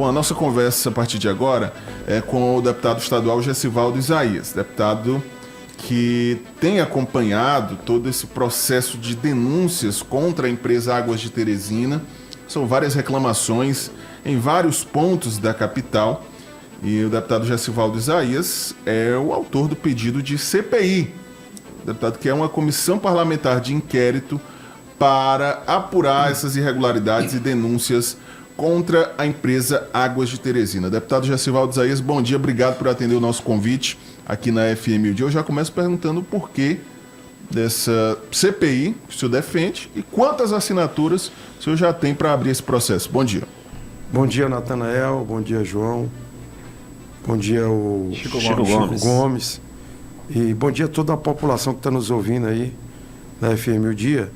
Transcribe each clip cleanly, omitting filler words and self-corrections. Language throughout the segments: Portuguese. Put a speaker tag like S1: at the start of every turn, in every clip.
S1: Bom, a nossa conversa a partir de agora é com o deputado estadual Gessivaldo Isaías, deputado que tem acompanhado todo esse processo de denúncias contra a empresa Águas de Teresina. São várias reclamações em vários pontos da capital e o deputado Gessivaldo Isaías é o autor do pedido de CPI. O deputado quer uma comissão parlamentar de inquérito para apurar essas irregularidades e denúncias contra a empresa Águas de Teresina. Deputado Gessivaldo Isaías, bom dia, obrigado por atender o nosso convite aqui na FM O Dia. Eu já começo perguntando o porquê dessa CPI que o senhor defende e quantas assinaturas o senhor já tem para abrir esse processo. Bom dia.
S2: Bom dia, Natanael. Bom dia, João. Bom dia, o
S3: Chico Gomes.
S2: E bom dia a toda a população que está nos ouvindo aí na FM O Dia.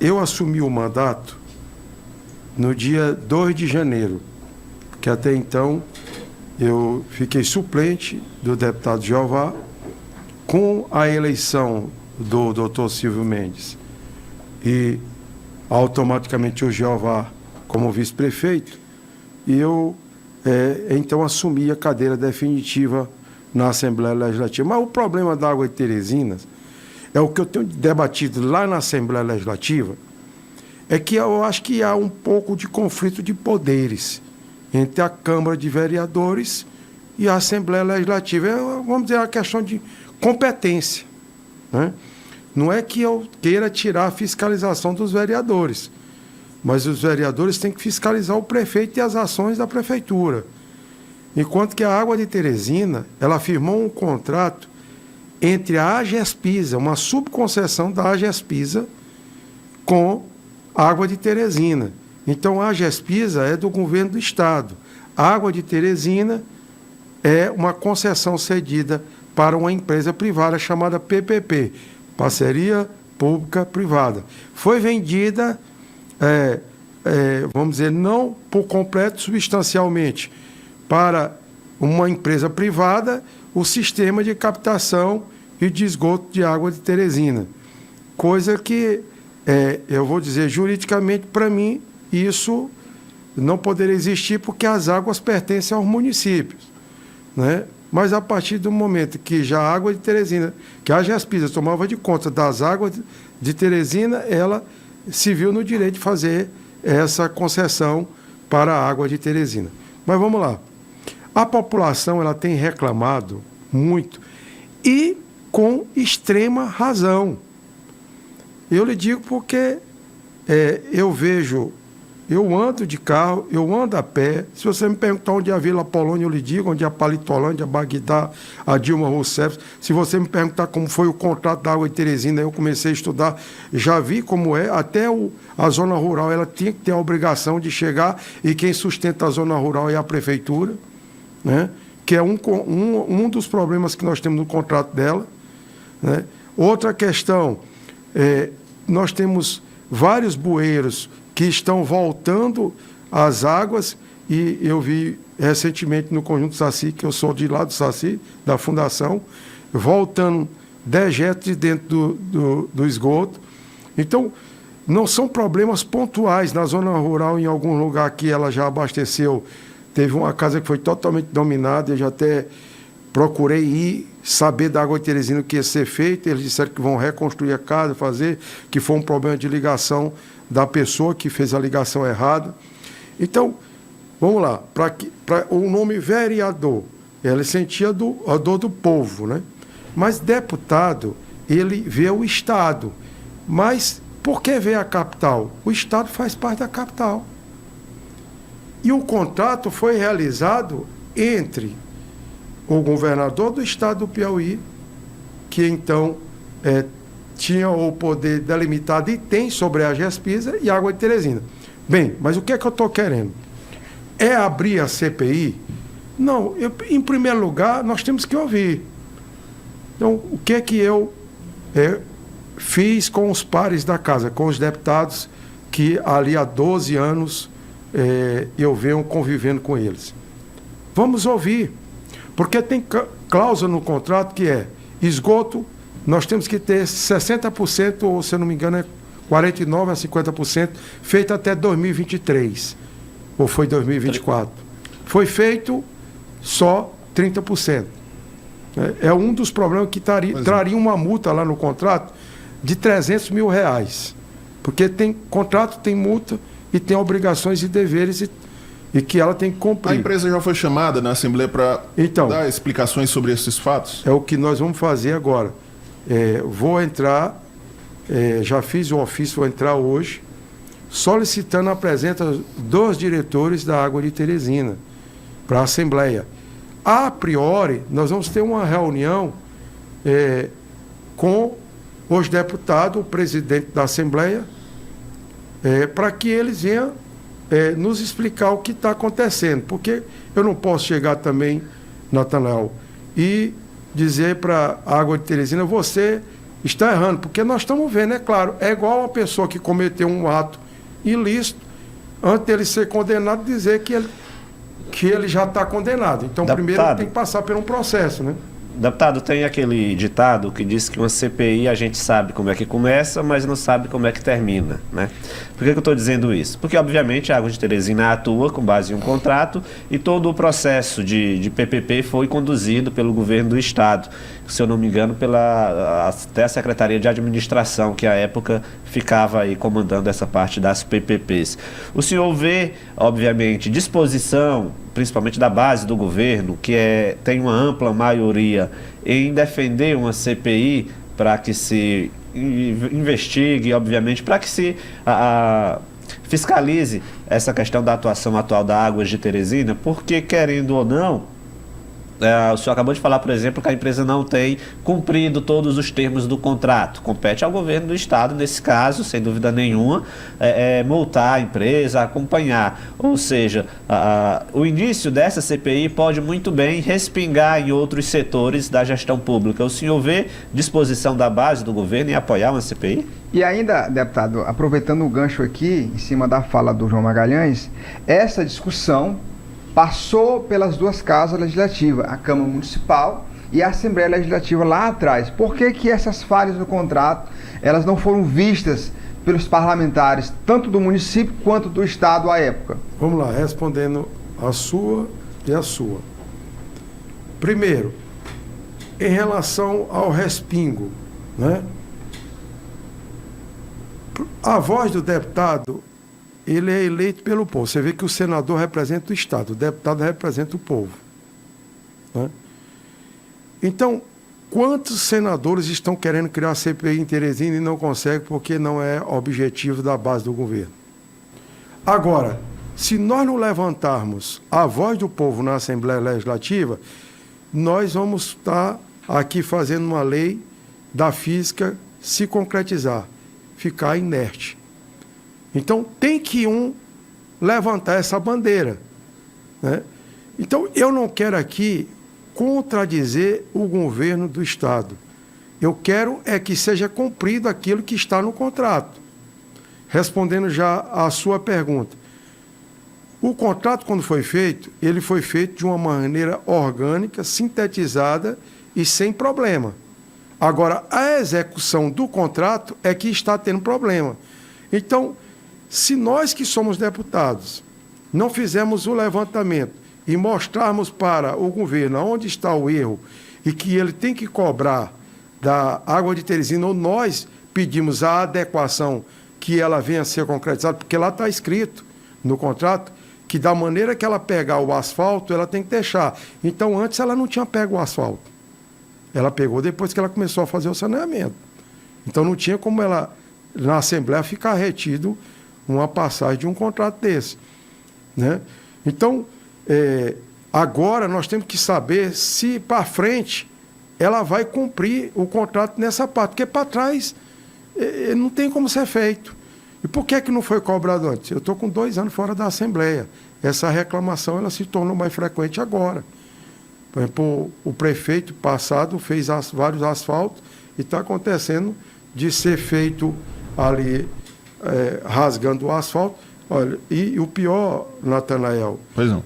S2: Eu assumi o mandato no dia 2 de janeiro, que até então eu fiquei suplente do deputado Jeová com a eleição do Dr. Silvio Mendes e automaticamente o Jeová como vice-prefeito, e eu então assumi a cadeira definitiva na Assembleia Legislativa. Mas o problema da Água de Teresina é o que eu tenho debatido lá na Assembleia Legislativa, é que eu acho que há um pouco de conflito de poderes entre a Câmara de Vereadores e a Assembleia Legislativa. Vamos dizer, uma questão de competência, né? Não é que eu queira tirar a fiscalização dos vereadores, mas os vereadores têm que fiscalizar o prefeito e as ações da prefeitura. Enquanto que a Água de Teresina, ela firmou um contrato entre a AGESPISA, uma subconcessão da AGESPISA, com a Água de Teresina. Então, a AGESPISA é do governo do Estado. A Água de Teresina é uma concessão cedida para uma empresa privada chamada PPP, Parceria Pública-Privada. Foi vendida, vamos dizer, não por completo, substancialmente, para uma empresa privada, o sistema de captação e de esgoto de Água de Teresina. Coisa que, eu vou dizer, juridicamente, para mim, isso não poderia existir porque as águas pertencem aos municípios, né? Mas a partir do momento que já a Água de Teresina, que a AGESPISA tomava de conta das águas de Teresina, ela se viu no direito de fazer essa concessão para a Água de Teresina. Mas vamos lá. A população, ela tem reclamado muito e com extrema razão. Eu lhe digo porque eu ando de carro, eu ando a pé. Se você me perguntar onde é a Vila Polônia, eu lhe digo, onde é a Palitolândia, a Bagdá, a Dilma Rousseff. Se você me perguntar como foi o contrato da Água de Teresina, eu comecei a estudar, já vi como é. Até a zona rural, ela tinha que ter a obrigação de chegar, e quem sustenta a zona rural é a prefeitura, né? Que é um dos problemas que nós temos no contrato dela, né? Outra questão, nós temos vários bueiros que estão voltando às águas, e eu vi recentemente no Conjunto Saci, que eu sou de lá do Saci, da Fundação, voltando dejetos de dentro do esgoto. Então, não são problemas pontuais. Na zona rural, em algum lugar que ela já abasteceu, teve uma casa que foi totalmente dominada, eu já até procurei ir saber da Água de Teresina o que ia ser feito, eles disseram que vão reconstruir a casa, fazer, que foi um problema de ligação da pessoa que fez a ligação errada. Então, vamos lá, para o nome vereador, ele sentia a dor do povo, né? Mas deputado, ele vê o Estado. Mas por que vê a capital? O Estado faz parte da capital. E o contrato foi realizado entre o governador do estado do Piauí, que então tinha o poder delimitado e tem sobre a AGESPISA, e a Água de Teresina. Bem, mas o que é que eu estou querendo? É abrir a CPI? Não, em primeiro lugar, nós temos que ouvir. Então, o que é que eu fiz com os pares da casa, com os deputados que ali há 12 anos eu venho convivendo com eles? Vamos ouvir, porque tem cláusula no contrato que é esgoto, nós temos que ter 60%, ou se eu não me engano é 49% a 50%, feito até 2023. Ou foi 2024? Foi feito só 30%. É um dos problemas que traria uma multa lá no contrato de R$300 mil. Porque contrato tem multa e tem obrigações e deveres e que ela tem que cumprir.
S1: A empresa já foi chamada na Assembleia para dar explicações sobre esses fatos?
S2: É o que nós vamos fazer agora. Vou entrar, já fiz o ofício, vou entrar hoje, solicitando a presença dos diretores da Água de Teresina para a Assembleia. A priori, nós vamos ter uma reunião com os deputados, o presidente da Assembleia, para que eles venham nos explicar o que está acontecendo. Porque eu não posso chegar também, Natanael, e dizer para a Água de Teresina, você está errando, porque nós estamos vendo, é claro, é igual uma pessoa que cometeu um ato ilícito, antes dele ser condenado, dizer que ele já está condenado. Então, deputado, primeiro tem que passar por um processo, né?
S3: Deputado, tem aquele ditado que diz que uma CPI a gente sabe como é que começa, mas não sabe como é que termina, né? Por que eu estou dizendo isso? Porque, obviamente, a Água de Teresina atua com base em um contrato e todo o processo de PPP foi conduzido pelo governo do Estado, se eu não me engano, até a Secretaria de Administração, que à época ficava aí comandando essa parte das PPPs. O senhor vê, obviamente, disposição, principalmente da base do governo, que tem uma ampla maioria em defender uma CPI para que se investigue, obviamente, para que se fiscalize essa questão da atuação atual da Águas de Teresina, porque, querendo ou não, o senhor acabou de falar, por exemplo, que a empresa não tem cumprido todos os termos do contrato. Compete ao governo do Estado, nesse caso, sem dúvida nenhuma, multar a empresa, acompanhar. Ou seja, o início dessa CPI pode muito bem respingar em outros setores da gestão pública. O senhor vê disposição da base do governo em apoiar uma CPI?
S4: E ainda, deputado, aproveitando o gancho aqui, em cima da fala do João Magalhães, essa discussão passou pelas duas casas legislativas, a Câmara Municipal e a Assembleia Legislativa lá atrás. Por que essas falhas no contrato, elas não foram vistas pelos parlamentares, tanto do município quanto do Estado à época?
S2: Vamos lá, respondendo a sua e a sua. Primeiro, em relação ao respingo, né? A voz do deputado, ele é eleito pelo povo. Você vê que o senador representa o Estado, o deputado representa o povo, né? Então, quantos senadores estão querendo criar a CPI em Teresina e não conseguem porque não é objetivo da base do governo? Agora, se nós não levantarmos a voz do povo na Assembleia Legislativa, nós vamos estar aqui fazendo uma lei da física se concretizar, ficar inerte. Então, tem que levantar essa bandeira, né? Então, eu não quero aqui contradizer o governo do Estado. Eu quero que seja cumprido aquilo que está no contrato. Respondendo já à sua pergunta. O contrato, quando foi feito, ele foi feito de uma maneira orgânica, sintetizada e sem problema. Agora, a execução do contrato é que está tendo problema. Então, se nós que somos deputados não fizermos o levantamento e mostrarmos para o governo onde está o erro e que ele tem que cobrar da Água de Teresina, ou nós pedimos a adequação que ela venha a ser concretizada, porque lá está escrito no contrato que da maneira que ela pegar o asfalto, ela tem que deixar. Então, antes ela não tinha pego o asfalto. Ela pegou depois que ela começou a fazer o saneamento. Então, não tinha como ela, na Assembleia, ficar retido uma passagem de um contrato desse, né? Então, agora nós temos que saber se para frente ela vai cumprir o contrato nessa parte, porque para trás não tem como ser feito. E por que não foi cobrado antes? Eu estou com 2 anos fora da Assembleia. Essa reclamação ela se tornou mais frequente agora. Por exemplo, o prefeito passado fez vários asfaltos e está acontecendo de ser feito ali rasgando o asfalto. Olha, e o pior, Natanael,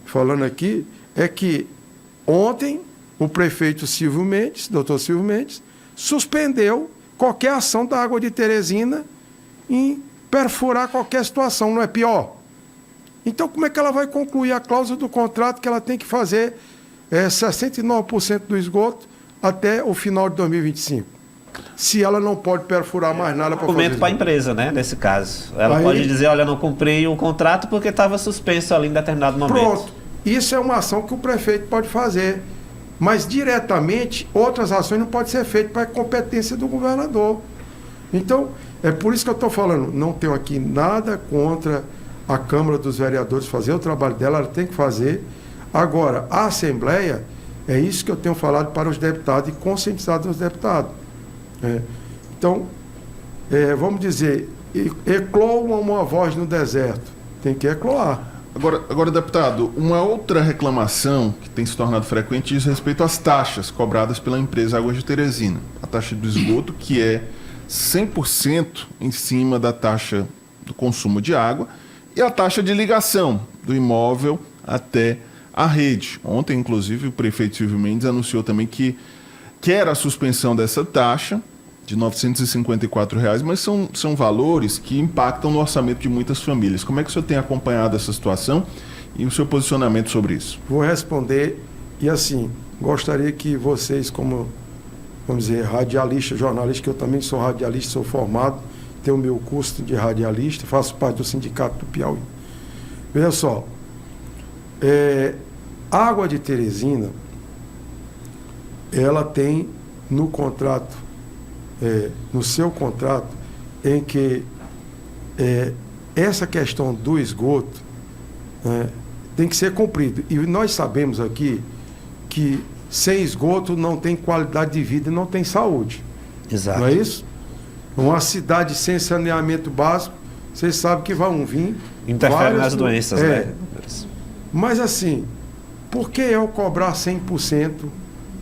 S2: falando aqui, é que ontem o prefeito Silvio Mendes, doutor Silvio Mendes, suspendeu qualquer ação da Água de Teresina em perfurar qualquer situação, não é pior? Então, como é que ela vai concluir a cláusula do contrato que ela tem que fazer 69% do esgoto até o final de 2025? Se ela não pode perfurar mais nada para fazer
S3: Argumento para a
S2: esgoto.
S3: empresa, né? Nesse caso. Ela
S2: Aí-
S3: pode dizer, olha, não cumpri o contrato porque estava suspenso ali em determinado momento.
S2: Pronto. Isso é uma ação que o prefeito pode fazer. Mas diretamente, outras ações não podem ser feitas para a competência do governador. Então, é por isso que eu estou falando, não tenho aqui nada contra a Câmara dos Vereadores fazer o trabalho dela, ela tem que fazer. Agora, a Assembleia, é isso que eu tenho falado para os deputados e conscientizado os deputados. Então, vamos dizer, ecloa uma voz no deserto, tem que ecloar.
S1: Agora, deputado, uma outra reclamação que tem se tornado frequente diz respeito às taxas cobradas pela empresa Águas de Teresina. A taxa do esgoto, que é 100% em cima da taxa do consumo de água, e a taxa de ligação do imóvel até a rede. Ontem, inclusive, o prefeito Silvio Mendes anunciou também que quer a suspensão dessa taxa de R$ 954, mas são valores que impactam no orçamento de muitas famílias. Como é que o senhor tem acompanhado essa situação e o seu posicionamento sobre isso?
S2: Vou responder e assim, gostaria que vocês, como, vamos dizer, radialista, jornalista, que eu também sou radialista, sou formado, tenho o meu curso de radialista, faço parte do Sindicato do Piauí. Veja só, Água de Teresina, ela tem no contrato, no seu contrato, em que essa questão do esgoto tem que ser cumprido. E nós sabemos aqui que sem esgoto não tem qualidade de vida e não tem saúde.
S3: Exato.
S2: Não é isso? Uma cidade sem saneamento básico, vocês sabem que vão vir
S3: Interfere nas doenças, né?
S2: Mas assim, por que eu cobrar 100%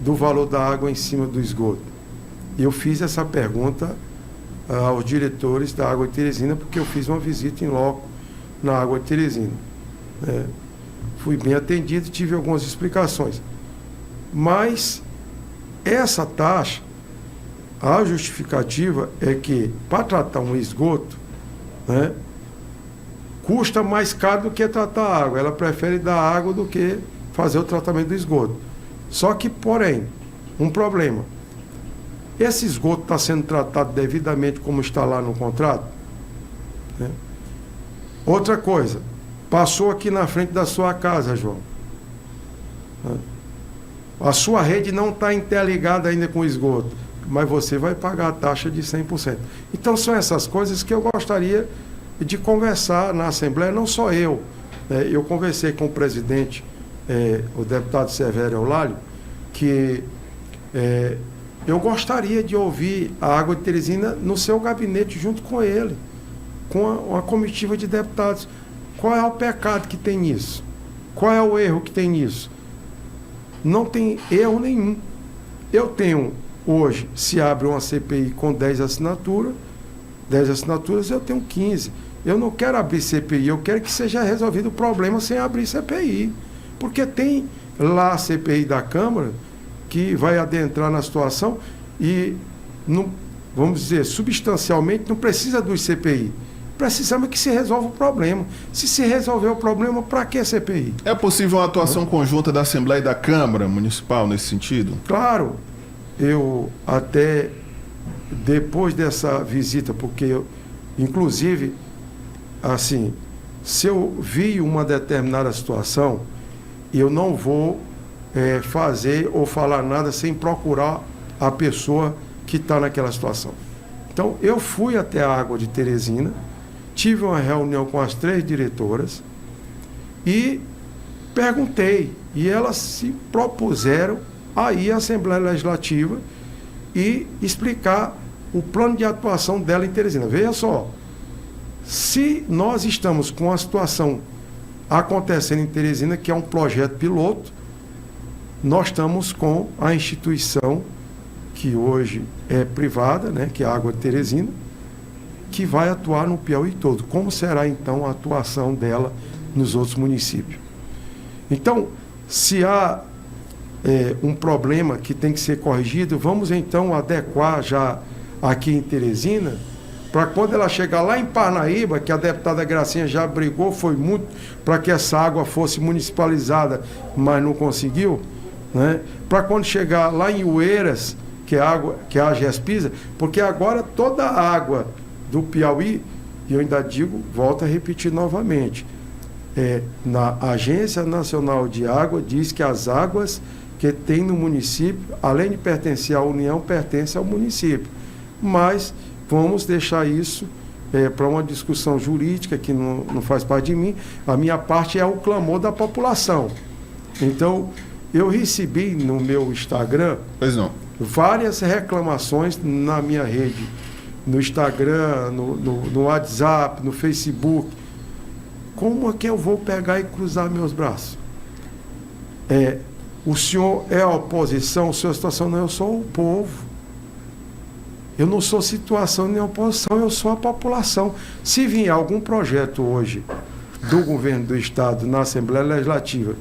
S2: do valor da água em cima do esgoto? Eu fiz essa pergunta aos diretores da Água de Teresina, porque eu fiz uma visita em loco na Água de Teresina. Fui bem atendido e tive algumas explicações. Mas essa taxa, a justificativa é que para tratar um esgoto, custa mais caro do que tratar a água. Ela prefere dar água do que fazer o tratamento do esgoto. Só que, porém, um problema. Esse esgoto está sendo tratado devidamente como está lá no contrato? Outra coisa, passou aqui na frente da sua casa, João. A sua rede não está interligada ainda com o esgoto, mas você vai pagar a taxa de 100%. Então, são essas coisas que eu gostaria de conversar na Assembleia, não só eu. Eu conversei com o presidente, o deputado Severo Eulálio, que eu gostaria de ouvir a Água de Teresina no seu gabinete junto com ele, com uma comitiva de deputados. Qual é o pecado que tem nisso? Qual é o erro que tem nisso? Não tem erro nenhum. Eu tenho, hoje, se abre uma CPI com 10 assinaturas, eu tenho 15. Eu não quero abrir CPI, eu quero que seja resolvido o problema sem abrir CPI. Porque tem lá a CPI da Câmara que vai adentrar na situação e, não, vamos dizer, substancialmente não precisa do CPI. Precisamos que se resolva o problema. Se resolver o problema, para que CPI?
S1: É possível uma atuação conjunta da Assembleia e da Câmara Municipal nesse sentido?
S2: Claro. Eu até depois dessa visita, porque eu, inclusive, assim, se eu vi uma determinada situação, eu não vou fazer ou falar nada sem procurar a pessoa que está naquela situação. Então, eu fui até a Água de Teresina, tive uma reunião com as 3 diretoras e perguntei, e elas se propuseram a ir à Assembleia Legislativa e explicar o plano de atuação dela em Teresina. Veja só, se nós estamos com a situação acontecendo em Teresina, que é um projeto piloto, nós estamos com a instituição que hoje é privada, que é a Água de Teresina, que vai atuar no Piauí todo. Como será então a atuação dela nos outros municípios? Então, se há um problema que tem que ser corrigido, vamos então adequar já aqui em Teresina para quando ela chegar lá em Parnaíba, que a deputada Gracinha já brigou, foi muito para que essa água fosse municipalizada, mas não conseguiu, né? Para quando chegar lá em Ueiras, que é a Gespisa, porque agora toda a água do Piauí, e eu ainda digo, volto a repetir novamente, na Agência Nacional de Água diz que as águas que tem no município, além de pertencer à União, pertence ao município. Mas vamos deixar isso para uma discussão jurídica que não faz parte de mim. A minha parte é o clamor da população. Então, eu recebi no meu Instagram várias reclamações na minha rede, no Instagram, no WhatsApp, no Facebook. Como é que eu vou pegar e cruzar meus braços? O senhor é a oposição, o senhor situação não, eu sou o povo. Eu não sou situação nem oposição, eu sou a população. Se vier algum projeto hoje do governo do Estado na Assembleia Legislativa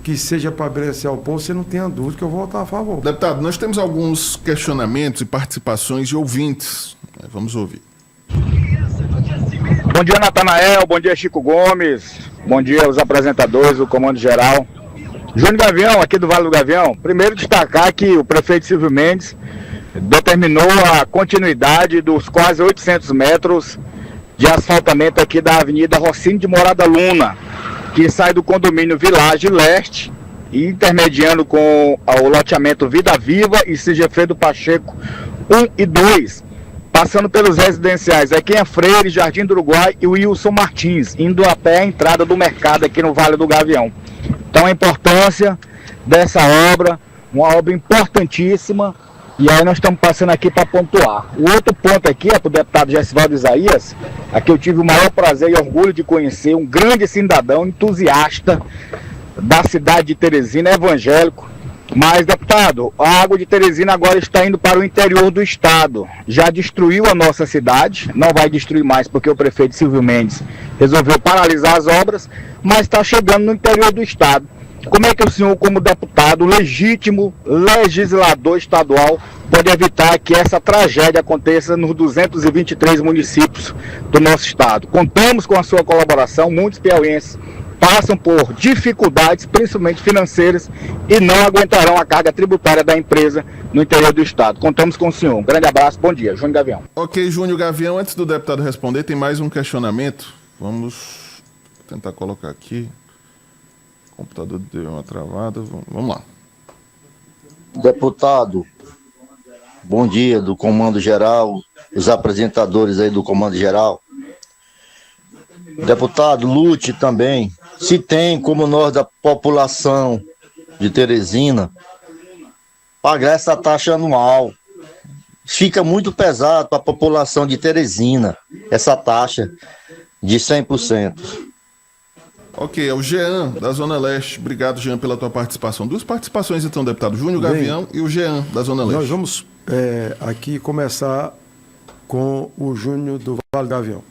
S2: que seja para beneficiar o povo, você não tenha dúvida que eu vou votar a favor.
S1: Deputado, nós temos alguns questionamentos e participações de ouvintes. Vamos ouvir.
S5: Bom dia, Natanael. Bom dia, Chico Gomes. Bom dia aos apresentadores do Comando Geral. Júnior Gavião, aqui do Vale do Gavião. Primeiro destacar que o prefeito Silvio Mendes determinou a continuidade dos quase 800 metros de asfaltamento aqui da Avenida Rocinho de Morada Luna, que sai do condomínio Village Leste, intermediando com o loteamento Vida Viva e Sigefredo Pacheco 1 e 2, passando pelos residenciais Equinha Freire, Jardim do Uruguai e o Wilson Martins, indo até a entrada do mercado aqui no Vale do Gavião. Então a importância dessa obra, uma obra importantíssima, e aí nós estamos passando aqui para pontuar. O outro ponto aqui é para o deputado Gessivaldo Isaías, aqui eu tive o maior prazer e orgulho de conhecer um grande cidadão entusiasta da cidade de Teresina, evangélico. Mas, deputado, a água de Teresina agora está indo para o interior do estado. Já destruiu a nossa cidade, não vai destruir mais porque o prefeito Silvio Mendes resolveu paralisar as obras, mas está chegando no interior do estado. Como é que o senhor, como deputado legítimo, legislador estadual, pode evitar que essa tragédia aconteça nos 223 municípios do nosso estado? Contamos com a sua colaboração, muitos piauienses passam por dificuldades, principalmente financeiras, e não aguentarão a carga tributária da empresa no interior do estado. Contamos com o senhor. Um grande abraço, bom dia. Júnior Gavião.
S1: Ok, Júnior Gavião, antes do deputado responder, tem mais um questionamento. Vamos tentar colocar aqui. O computador deu uma travada. Vamos lá.
S6: Deputado, bom dia do Comando Geral, os apresentadores aí do Comando Geral. Deputado, lute também. Se tem como nós da população de Teresina pagar essa taxa anual, fica muito pesado para a população de Teresina, essa taxa de 100%.
S1: Ok, é o Jean, da Zona Leste. Obrigado, Jean, pela tua participação. Duas participações, então, deputado. Júnior Gavião e o Jean, da Zona Leste.
S2: Nós vamos aqui começar com o Júnior do Vale do Gavião.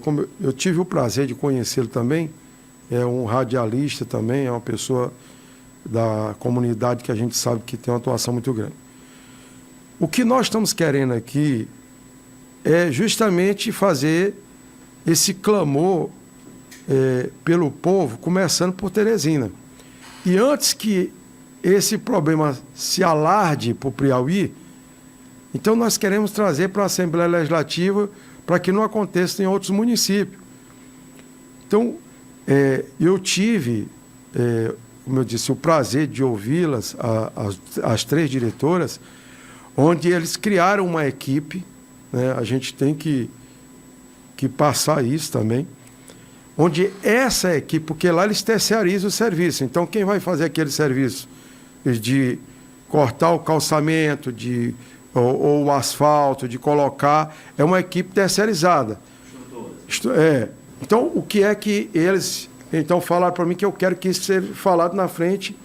S2: Como eu tive o prazer de conhecê-lo também, é um radialista também, é uma pessoa da comunidade que a gente sabe que tem uma atuação muito grande. O que nós estamos querendo aqui é justamente fazer esse clamor pelo povo, começando por Teresina. E antes que esse problema se alarde para o Piauí, então nós queremos trazer para a Assembleia Legislativa para que não aconteça em outros municípios. Então, eu tive, como eu disse, o prazer de ouvi-las, as três diretoras, onde eles criaram uma equipe, né, a gente tem que passar isso também, onde essa equipe, porque lá eles terceirizam o serviço, então quem vai fazer aquele serviço de cortar o calçamento, ou o asfalto, de colocar, é uma equipe terceirizada. Então, o que é que eles falaram para mim que eu quero que isso seja falado na frente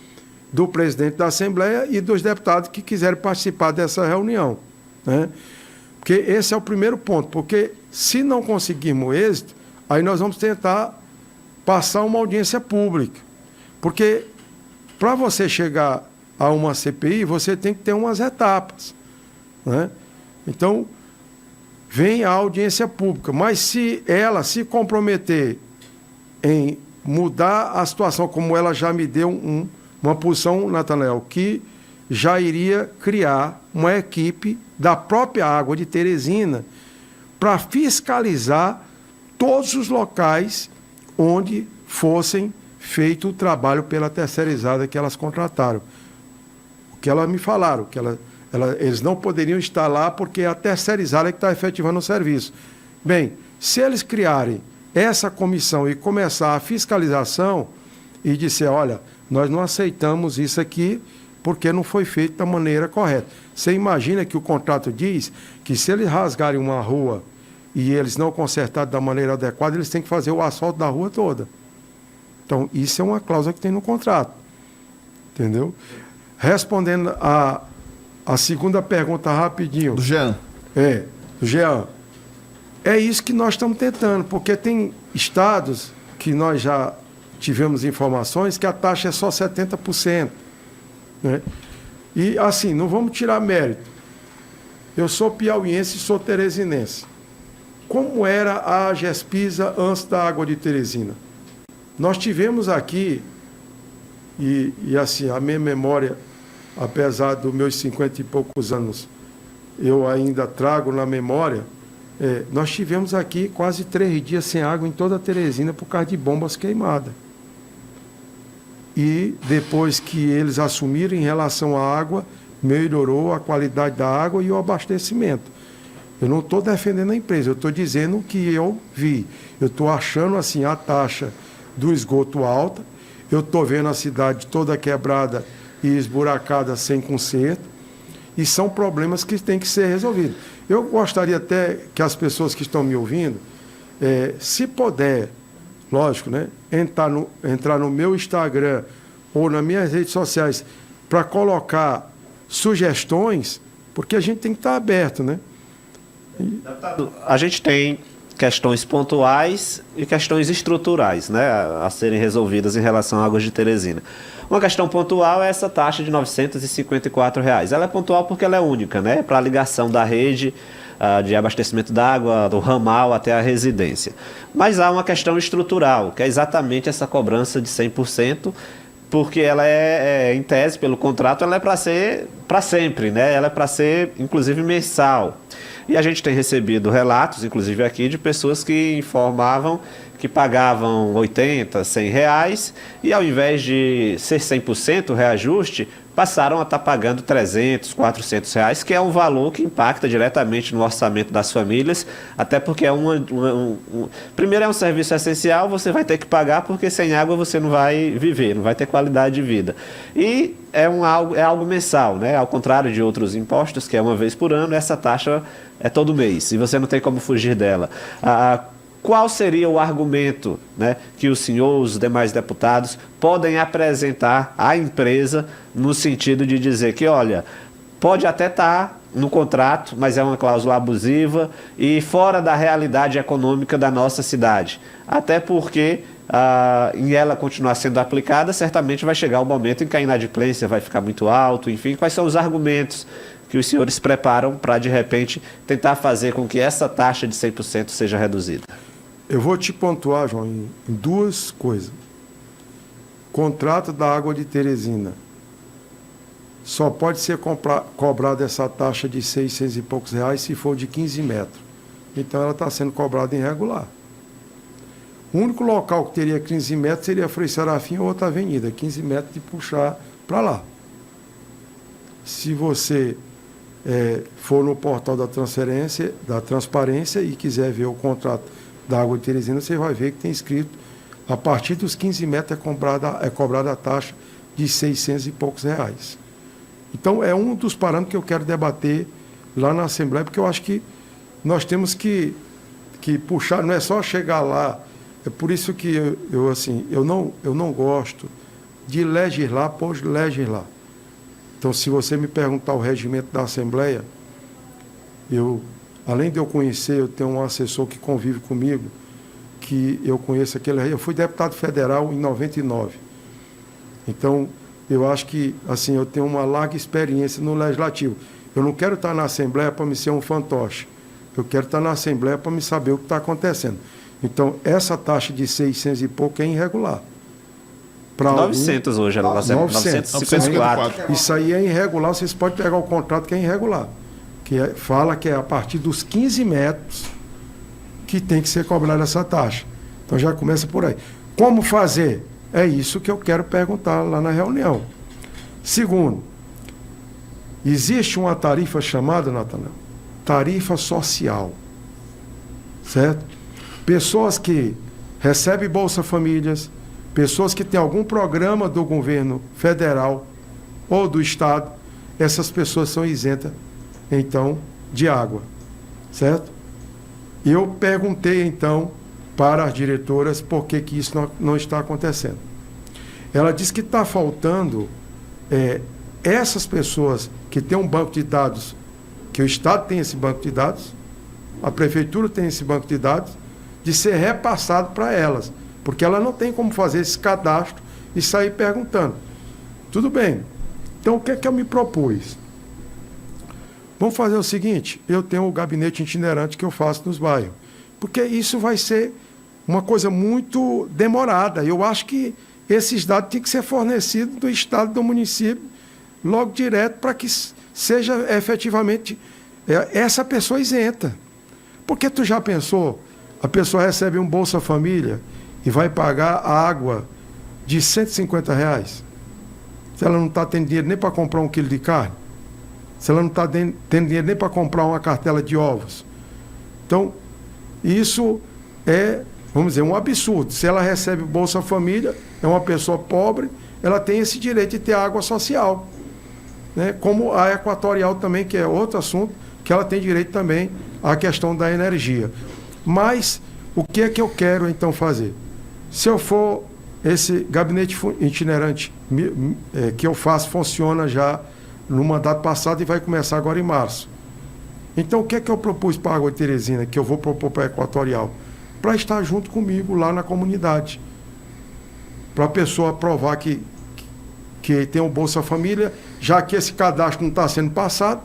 S2: do presidente da Assembleia e dos deputados que quiserem participar dessa reunião, né? Porque esse é o primeiro ponto, porque se não conseguirmos êxito, aí nós vamos tentar passar uma audiência pública. Porque para você chegar a uma CPI, você tem que ter umas etapas, né? Então, vem a audiência pública. Mas se ela se comprometer em mudar a situação, como ela já me deu uma posição, Natanael, que já iria criar uma equipe da própria Água de Teresina para fiscalizar todos os locais onde fossem feito o trabalho pela terceirizada que elas contrataram. O que elas me falaram, que eles não poderiam estar lá porque é a terceirizada que está efetivando o serviço. Bem, se eles criarem essa comissão e começar a fiscalização e disser, olha, nós não aceitamos isso aqui porque não foi feito da maneira correta. Você imagina que o contrato diz que se eles rasgarem uma rua e eles não consertarem da maneira adequada, eles têm que fazer o asfalto da rua toda. Então, isso é uma cláusula que tem no contrato. Entendeu? Respondendo a segunda pergunta rapidinho.
S1: Do Jean.
S2: Do Jean. É isso que nós estamos tentando, porque tem estados que nós já tivemos informações que a taxa é só 70%. Né? E, assim, não vamos tirar mérito. Eu sou piauiense e sou teresinense. Como era a Gespisa antes da Água de Teresina? Nós tivemos aqui, e assim, a minha memória, apesar dos meus 50 e poucos anos, eu ainda trago na memória, nós tivemos aqui quase 3 dias sem água em toda a Teresina por causa de bombas queimadas. E depois que eles assumiram em relação à água, melhorou a qualidade da água e o abastecimento. Eu não estou defendendo a empresa, eu estou dizendo o que eu vi. Eu estou achando assim a taxa do esgoto alta, eu estou vendo a cidade toda quebrada e esburacada sem conserto, e são problemas que têm que ser resolvidos. Eu gostaria até que as pessoas que estão me ouvindo, se puder, lógico, né, entrar no meu Instagram ou nas minhas redes sociais para colocar sugestões, porque a gente tem que estar aberto, né?
S3: Deputado, a gente tem questões pontuais e questões estruturais, né, a serem resolvidas em relação à Águas de Teresina. Uma questão pontual é essa taxa de R$ 954. Ela é pontual porque ela é única, né, para a ligação da rede de abastecimento d'água, do ramal até a residência. Mas há uma questão estrutural, que é exatamente essa cobrança de 100%, porque ela em tese, pelo contrato, ela é para ser para sempre, né? Ela é para ser, inclusive, mensal. E a gente tem recebido relatos, inclusive aqui, de pessoas que informavam que pagavam 80, 100 reais e ao invés de ser 100% o reajuste, passaram a estar pagando 300, 400 reais, que é um valor que impacta diretamente no orçamento das famílias, até porque primeiro é um serviço essencial, você vai ter que pagar porque sem água você não vai viver, não vai ter qualidade de vida. E é algo mensal, né? Ao contrário de outros impostos, que é uma vez por ano, essa taxa é todo mês e você não tem como fugir dela. Qual seria o argumento, né, que o senhor, os demais deputados, podem apresentar à empresa no sentido de dizer que, olha, pode até estar no contrato, mas é uma cláusula abusiva e fora da realidade econômica da nossa cidade? Até porque, em ela continuar sendo aplicada, certamente vai chegar o momento em que a inadimplência vai ficar muito alto, enfim, quais são os argumentos que os senhores preparam para, de repente, tentar fazer com que essa taxa de 100% seja reduzida?
S2: Eu vou te pontuar, João, em 2 coisas. Contrato da Água de Teresina. Só pode ser cobrada essa taxa de 600 e poucos reais se for de 15 metros. Então ela está sendo cobrada irregular. O único local que teria 15 metros seria a Frei Serafim ou outra avenida. 15 metros de puxar para lá. Se você for no portal da transparência e quiser ver o contrato da Água de Teresina, você vai ver que tem escrito, a partir dos 15 metros é cobrada a taxa de 600 e poucos reais. Então, é um dos parâmetros que eu quero debater lá na Assembleia, porque eu acho que nós temos que puxar, não é só chegar lá. É por isso que eu não gosto de legislar por legislar. Então, se você me perguntar o regimento da Assembleia, além de eu conhecer, eu tenho um assessor que convive comigo, que eu conheço eu fui deputado federal em 99. Então, eu acho que, assim, eu tenho uma larga experiência no legislativo. Eu não quero estar na Assembleia para me ser um fantoche. Eu quero estar na Assembleia para me saber o que está acontecendo. Então, essa taxa de 600 e pouco é irregular.
S3: 900 hoje, ela 954.
S2: Isso aí é irregular, vocês podem pegar o contrato que é irregular. Fala que é a partir dos 15 metros que tem que ser cobrada essa taxa. Então já começa por aí. Como fazer? É isso que eu quero perguntar lá na reunião. Segundo, existe uma tarifa chamada, Natanael, tarifa social. Certo? Pessoas que recebem Bolsa Famílias, pessoas que têm algum programa do governo federal ou do estado, essas pessoas são isentas, então, de água. Certo? Eu perguntei, então, para as diretoras por que isso não está acontecendo. Ela disse que está faltando essas pessoas que têm um banco de dados, que o Estado tem esse banco de dados, a Prefeitura tem esse banco de dados, de ser repassado para elas, porque ela não tem como fazer esse cadastro e sair perguntando. Tudo bem. Então, o que é que eu me propus? Vamos fazer o seguinte, eu tenho o gabinete itinerante que eu faço nos bairros, porque isso vai ser uma coisa muito demorada. Eu acho que esses dados têm que ser fornecidos do Estado, do município, logo direto, para que seja efetivamente essa pessoa isenta. Porque tu já pensou, a pessoa recebe um Bolsa Família e vai pagar a água de R$150, se ela não está tendo dinheiro nem para comprar 1 quilo de carne, se ela não está tendo dinheiro nem para comprar uma cartela de ovos. Então, isso é, vamos dizer, um absurdo. Se ela recebe Bolsa Família, é uma pessoa pobre, ela tem esse direito de ter água social. Né? Como a Equatorial também, que é outro assunto, que ela tem direito também à questão da energia. Mas, o que é que eu quero, então, fazer? Se eu for, esse gabinete itinerante que eu faço funciona já no mandato passado e vai começar agora em março. Então, o que é que eu propus para a Água de Teresina, que eu vou propor para a Equatorial? Para estar junto comigo lá na comunidade. Para a pessoa provar que tem o Bolsa Família, já que esse cadastro não está sendo passado,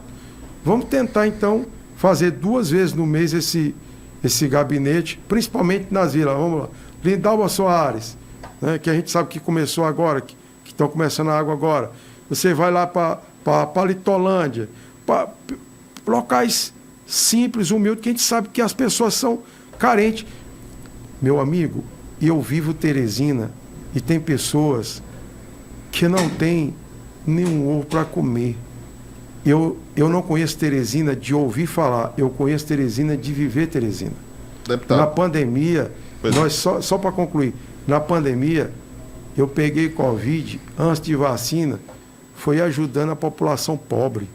S2: vamos tentar, então, fazer 2 vezes no mês esse gabinete, principalmente nas vilas. Vamos lá. Lindalva Soares, né, que a gente sabe que começou agora, que estão começando a água agora. Você vai lá para Palitolândia, para locais simples, humildes, que a gente sabe que as pessoas são carentes. Meu amigo, eu vivo Teresina e tem pessoas que não têm nenhum ovo para comer. Eu não conheço Teresina de ouvir falar, eu conheço Teresina de viver Teresina. Deputado. Na pandemia, só para concluir, na pandemia, eu peguei Covid antes de vacina, foi ajudando a população pobre.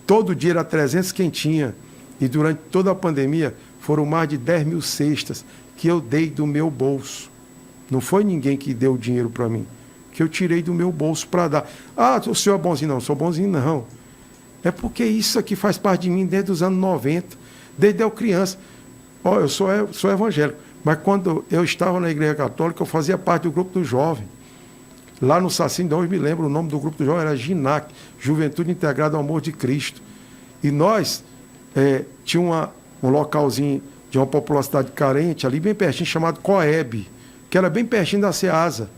S2: Todo dia era 300 quentinha, e durante toda a pandemia foram mais de 10 mil cestas que eu dei do meu bolso. Não foi ninguém que deu o dinheiro para mim, que eu tirei do meu bolso para dar. Ah, o senhor é bonzinho? Não, sou bonzinho não. É porque isso aqui faz parte de mim desde os anos 90, desde eu criança. Eu sou evangélico, mas quando eu estava na Igreja Católica, eu fazia parte do grupo do jovem. Lá no Sacinho, hoje me lembro, o nome do grupo do jovem era GINAC, Juventude Integrada ao Amor de Cristo. E nós tinha um localzinho de uma popularidade carente, ali bem pertinho, chamado Coeb, que era bem pertinho da Ceasa.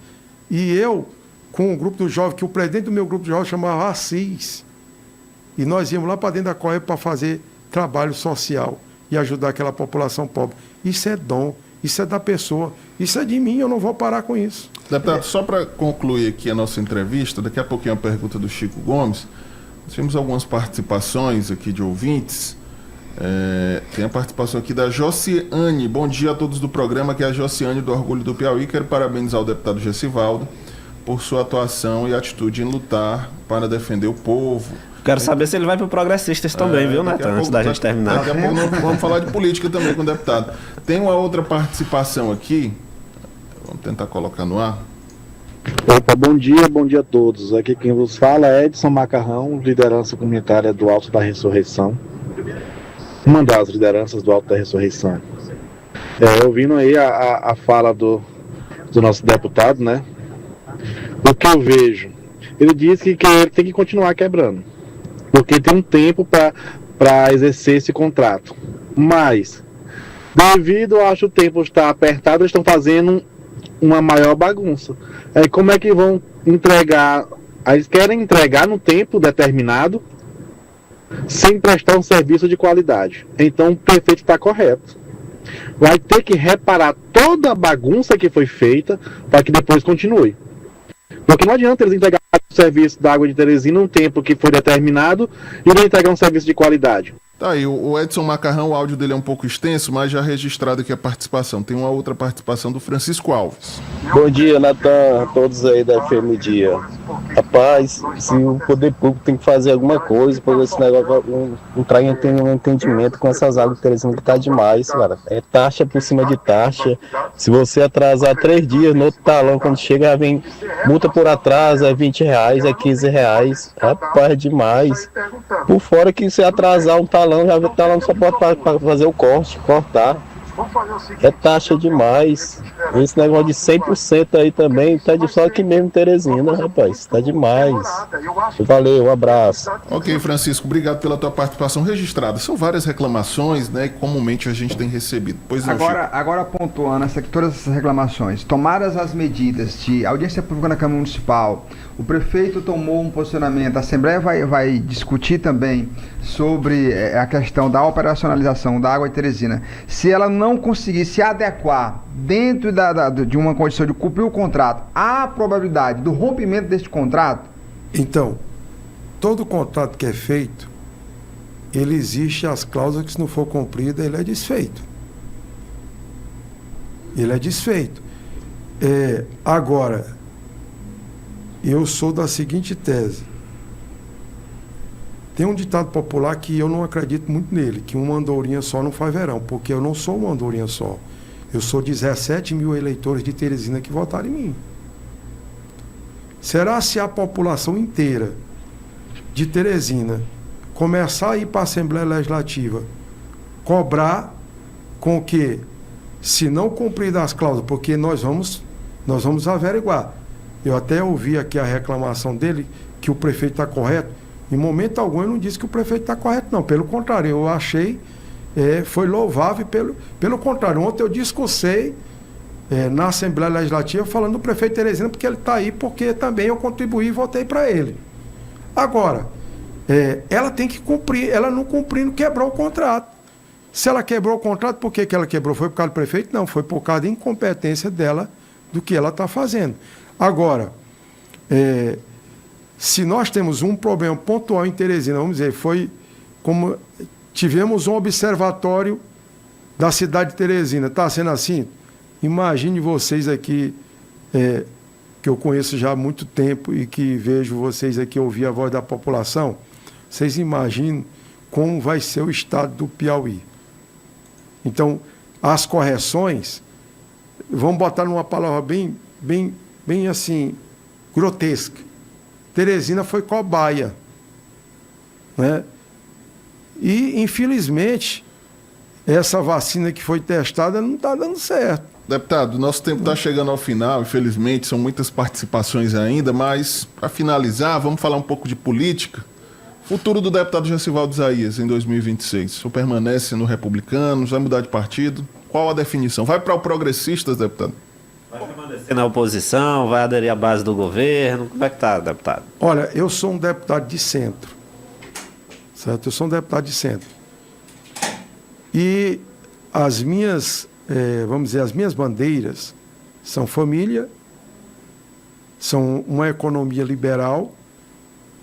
S2: E eu, com o grupo do jovem, que o presidente do meu grupo de jovem chamava Assis, e nós íamos lá para dentro da Coeb para fazer trabalho social e ajudar aquela população pobre. Isso é dom, isso é da pessoa, isso é de mim, eu não vou parar com isso.
S1: Deputado, só para concluir aqui a nossa entrevista, daqui a pouquinho a pergunta do Chico Gomes, nós tivemos algumas participações aqui de ouvintes. Tem a participação aqui da Josiane. Bom dia a todos do programa, que é a Josiane do Orgulho do Piauí. Quero parabenizar o deputado Gessivaldo por sua atuação e atitude em lutar para defender o povo.
S3: Quero saber se ele vai para o Progressistas também, viu, Netan? Antes da gente terminar.
S1: Daqui a pouco vamos falar de política também com o deputado. Tem uma outra participação aqui. Vamos tentar colocar no ar.
S7: Opa, bom dia a todos. Aqui quem vos fala é Edson Macarrão, liderança comunitária do Alto da Ressurreição. Uma das lideranças do Alto da Ressurreição. Ouvindo aí a fala do nosso deputado, né? O que eu vejo? Ele disse que ele tem que continuar quebrando, porque tem um tempo para para exercer esse contrato. Mas, devido ao o tempo estar apertado, eles estão fazendo uma maior bagunça. Como é que vão entregar? Eles querem entregar no tempo determinado, sem prestar um serviço de qualidade. Então o prefeito está correto. Vai ter que reparar toda a bagunça que foi feita para que depois continue. Porque não adianta eles entregarem o serviço da água de Teresina no tempo que foi determinado e não entregar um serviço de qualidade.
S1: Tá aí, o Edson Macarrão, o áudio dele é um pouco extenso, mas já registrado aqui a participação. Tem uma outra participação do Francisco Alves.
S8: Bom dia, Natan, a todos aí da FM Dia. Rapaz, se o poder público tem que fazer alguma coisa para esse negócio entrar em um entendimento com essas águas de Teresina que tá demais, cara. É taxa por cima de taxa. Se você atrasar 3 dias no outro talão, quando chega, vem multa por atraso, é R$20, é R$15. Rapaz, é demais. Por fora que se atrasar um talão, já o talão só pode fazer o cortar. É taxa demais. Esse negócio de 100% aí também tá de só aqui mesmo em Teresina, rapaz. Tá demais. Valeu, um abraço.
S1: Ok, Francisco, obrigado pela tua participação registrada. São várias reclamações, né, que comumente a gente tem recebido. Pois não,
S4: agora pontuando todas essas reclamações, tomadas as medidas de audiência pública na Câmara Municipal, o prefeito tomou um posicionamento, a Assembleia vai discutir também sobre a questão da operacionalização da água de Teresina. Se ela não conseguir se adequar dentro de uma condição de cumprir o contrato, há a probabilidade do rompimento deste contrato?
S2: Então, todo contrato que é feito, ele existe as cláusulas que, se não for cumprida, ele é desfeito. Ele é desfeito. Agora, eu sou da seguinte tese. Tem um ditado popular que eu não acredito muito nele, que uma andorinha só não faz verão, porque eu não sou uma andorinha só. Eu sou 17 mil eleitores de Teresina que votaram em mim. Será se a população inteira de Teresina começar a ir para a Assembleia Legislativa, cobrar com que, se não cumprir das cláusulas, porque nós vamos averiguar. Eu até ouvi aqui a reclamação dele, que o prefeito está correto. Em momento algum eu não disse que o prefeito está correto, não. Pelo contrário, eu achei, foi louvável. Pelo contrário, ontem eu discursei na Assembleia Legislativa falando do prefeito Teresina, porque ele está aí, porque também eu contribuí e votei para ele. Agora, ela tem que cumprir, ela não cumprindo, quebrou o contrato. Se ela quebrou o contrato, por que ela quebrou? Foi por causa do prefeito? Não, foi por causa da incompetência dela do que ela está fazendo. Agora, se nós temos um problema pontual em Teresina, vamos dizer, foi como tivemos um observatório da cidade de Teresina, está sendo assim? Imagine vocês aqui, que eu conheço já há muito tempo e que vejo vocês aqui ouvir a voz da população, vocês imaginem como vai ser o estado do Piauí. Então, as correções, vamos botar numa palavra bem assim, grotesca. Teresina foi cobaia, né? E, infelizmente, essa vacina que foi testada não está dando certo.
S1: Deputado, nosso tempo está chegando ao final, infelizmente, são muitas participações ainda, mas, para finalizar, vamos falar um pouco de política. Futuro do deputado Gessivaldo Isaías em 2026. O senhor permanece no Republicanos, vai mudar de partido? Qual a definição? Vai para o Progressistas, deputado?
S3: Vai permanecer na oposição, vai aderir à base do governo? Como é que está, deputado?
S2: Olha, eu sou um deputado de centro, certo? Eu sou um deputado de centro. E as minhas, vamos dizer, as minhas bandeiras são família, são uma economia liberal,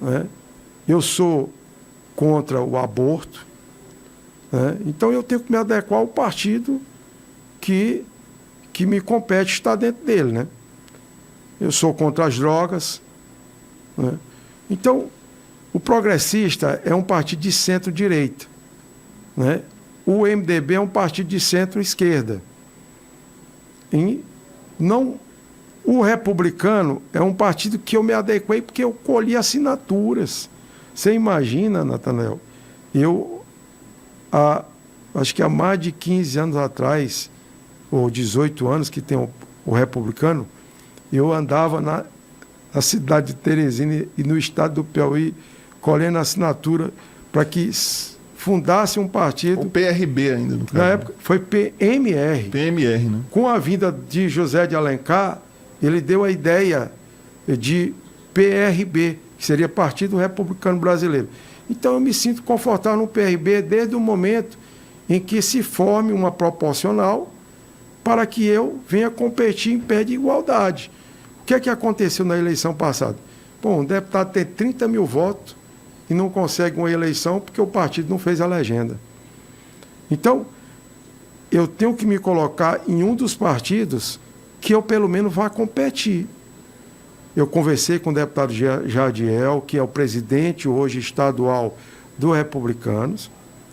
S2: né? Eu sou contra o aborto, né? Então eu tenho que me adequar ao partido que me compete estar dentro dele, né? Eu sou contra as drogas, né? Então, o Progressista é um partido de centro-direita, né? O MDB é um partido de centro-esquerda. E o Republicano é um partido que eu me adequei porque eu colhi assinaturas. Você imagina, Natanael, acho que há mais de 15 anos atrás, ou 18 anos que tem o Republicano, eu andava na cidade de Teresina e no estado do Piauí, colhendo assinatura para que fundasse um partido.
S1: O PRB ainda, no caso.
S2: Na época foi PMR.
S1: PMR, né?
S2: Com a vinda de José de Alencar, ele deu a ideia de PRB, que seria Partido Republicano Brasileiro. Então eu me sinto confortável no PRB desde o momento em que se forme uma proporcional para que eu venha competir em pé de igualdade. O que é que aconteceu na eleição passada? Bom, um deputado tem 30 mil votos e não consegue uma eleição porque o partido não fez a legenda. Então, eu tenho que me colocar em um dos partidos que eu pelo menos vá competir. Eu conversei com o deputado Jadiel, que é o presidente hoje estadual do Republicanos,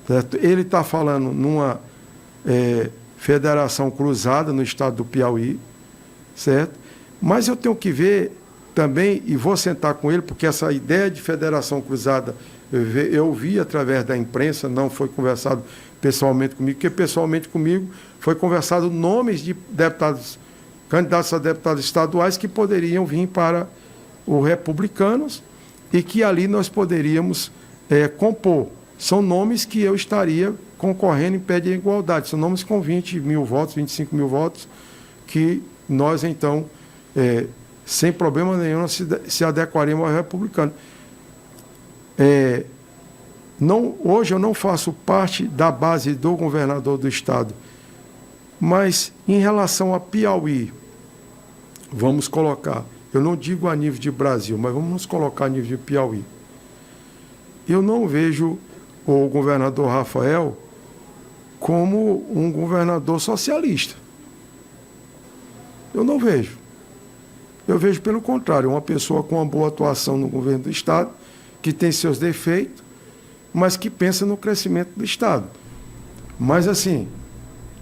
S2: certo? Ele está falando numa federação cruzada no estado do Piauí, certo? Mas eu tenho que ver também, e vou sentar com ele, porque essa ideia de federação cruzada eu vi através da imprensa, não foi conversado pessoalmente comigo, porque pessoalmente comigo foi conversado nomes de deputados, candidatos a deputados estaduais que poderiam vir para o Republicanos e que ali nós poderíamos compor. São nomes que eu estaria concorrendo em pé de igualdade. São nomes com 20 mil votos, 25 mil votos, que nós, então, sem problema nenhum, se adequaríamos ao Republicano. Hoje eu não faço parte da base do governador do estado, mas em relação a Piauí, vamos colocar, eu não digo a nível de Brasil, mas vamos nos colocar a nível de Piauí. Eu não vejo o governador Rafael como um governador socialista. Eu não vejo. Eu vejo pelo contrário, uma pessoa com uma boa atuação no governo do estado, que tem seus defeitos, mas que pensa no crescimento do estado. Mas assim,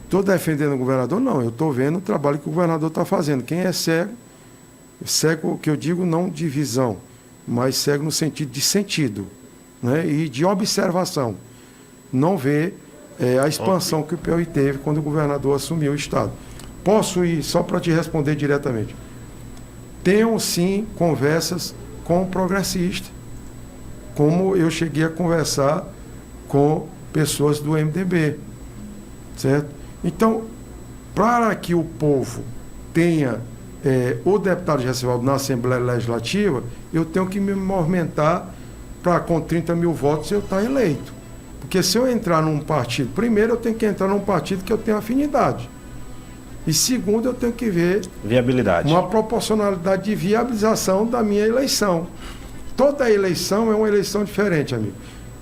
S2: estou defendendo o governador? Não, eu estou vendo o trabalho que o governador está fazendo. Quem é cego, cego que eu digo não de visão, mas cego no sentido de sentido, né? E de observação. Não vê a expansão que o Piauí teve quando o governador assumiu o estado. Posso ir, só para te responder diretamente. Tenho sim conversas com progressistas, como eu cheguei a conversar com pessoas do MDB, certo? Então, para que o povo tenha o deputado Gessivaldo na Assembleia Legislativa, eu tenho que me movimentar para, com 30 mil votos, eu estar eleito. Porque se eu entrar num partido, primeiro eu tenho que entrar num partido que eu tenho afinidade. E segundo, eu tenho que ver
S3: viabilidade,
S2: uma proporcionalidade de viabilização da minha eleição. Toda eleição é uma eleição diferente, amigo.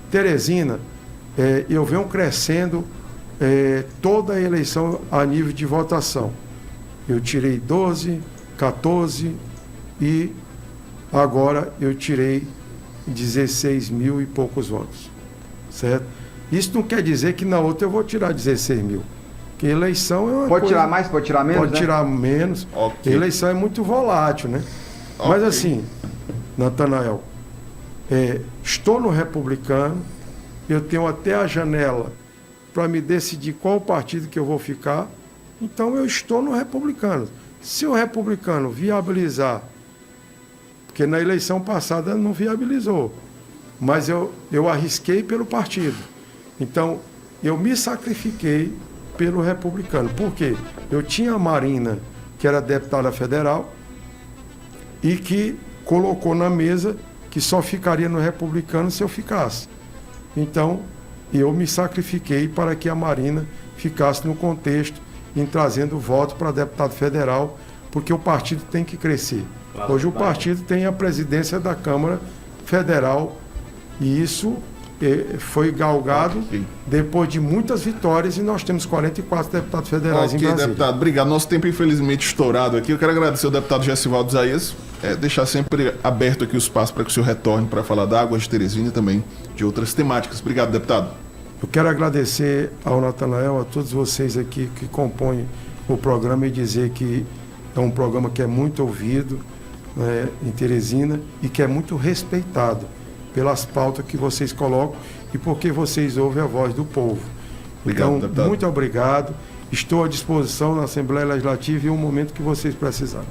S2: Teresina, eu venho crescendo toda a eleição a nível de votação. Eu tirei 12, 14 e agora eu tirei 16 mil e poucos votos. Certo? Isso não quer dizer que na outra eu vou tirar 16 mil. Porque eleição é uma
S4: Pode tirar mais, pode tirar menos?
S2: Pode tirar menos.
S1: Okay.
S2: Eleição é muito volátil, né? Okay. Mas assim, Natanael, estou no Republicano, eu tenho até a janela para me decidir qual partido que eu vou ficar, então eu estou no Republicano. Se o Republicano viabilizar, porque na eleição passada não viabilizou, mas eu arrisquei pelo partido. Então, eu me sacrifiquei pelo Republicano. Por quê? Eu tinha a Marina, que era deputada federal, e que colocou na mesa que só ficaria no Republicano se eu ficasse. Então, eu me sacrifiquei para que a Marina ficasse no contexto, em trazendo voto para deputado federal, porque o partido tem que crescer. Hoje o partido tem a presidência da Câmara Federal, e isso foi galgado depois de muitas vitórias, e nós temos 44 deputados federais em Brasília.
S1: Deputado, obrigado. Nosso tempo infelizmente estourado aqui. Eu quero agradecer ao deputado Gessivaldo Isaías, deixar sempre aberto aqui o espaço para que o senhor retorne para falar da Águas de Teresina e também de outras temáticas. Obrigado, deputado.
S2: Eu quero agradecer ao Natanael, a todos vocês aqui que compõem o programa, e dizer que é um programa que é muito ouvido em Teresina e que é muito respeitado pelas pautas que vocês colocam e porque vocês ouvem a voz do povo.
S1: Obrigado,
S2: então,
S1: deputado.
S2: muito obrigado. Estou à disposição na Assembleia Legislativa em um momento que vocês precisarem.